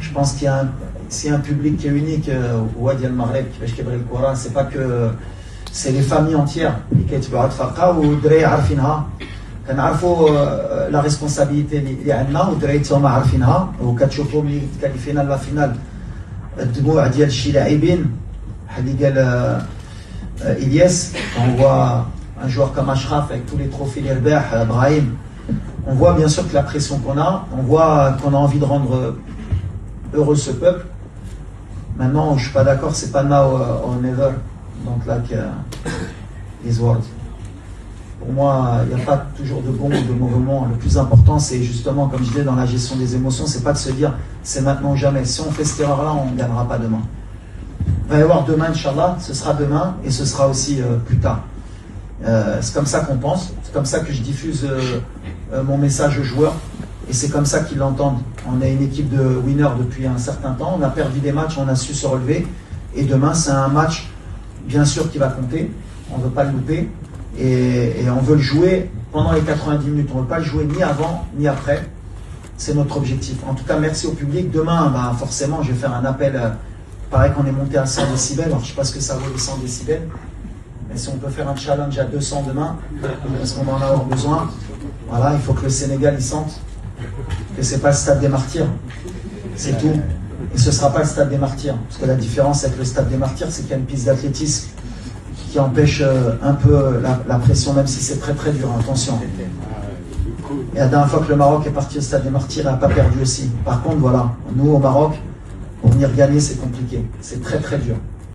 je pense qu'il y a un public qui est unique au Wadi al-Maghreb, c'est pas que c'est les familles entières qui كنعرفوا لا ريسبونسابيلتي اللي عندنا والدراري حتى هما عارفينها وكتشوفوا ملي كتكاليفينا لا فينال الدموع ديال شي لاعبين بحال اللي قال إلياس. On voit un joueur comme Ashraf avec tous les trophées les رباح Brahim. On voit bien sûr que la pression qu'on a, on voit qu'on a envie de rendre heureux ce peuple. Maintenant, je suis pas d'accord, c'est pas now or never. Donc là, les words. Pour moi, il n'y a pas toujours de bons ou de mauvais moments. Le plus important, c'est justement, comme je disais, dans la gestion des émotions, c'est pas de se dire c'est maintenant ou jamais. Si on fait cette erreur-là, on ne gagnera pas demain. Il va y avoir demain, Inch'Allah, ce sera demain et ce sera aussi plus tard. C'est comme ça qu'on pense, c'est comme ça que je diffuse mon message aux joueurs et c'est comme ça qu'ils l'entendent. On a une équipe de winners depuis un certain temps, on a perdu des matchs, on a su se relever et demain, c'est un match, bien sûr, qui va compter. On ne veut pas le louper. Et on veut le jouer pendant les 90 minutes. On ne veut pas le jouer ni avant ni après. C'est notre objectif. En tout cas, merci au public. Demain, forcément, je vais faire un appel. Pareil qu'on est monté à 100 décibels. Alors, je ne sais pas ce que ça vaut les 100 décibels. Mais si on peut faire un challenge à 200 demain, parce qu'on va en avoir besoin, voilà, il faut que le Sénégal il sente que ce n'est pas le stade des martyrs. C'est tout. Et ce ne sera pas le stade des martyrs. Parce que la différence avec le stade des martyrs, c'est qu'il y a une piste d'athlétisme qui empêche un peu la pression, même si c'est très très dur, attention. Et la dernière fois que le Maroc est parti au stade des martyrs, il n'a pas perdu aussi. Par contre, voilà, nous au Maroc, pour venir gagner, c'est compliqué. C'est très très dur.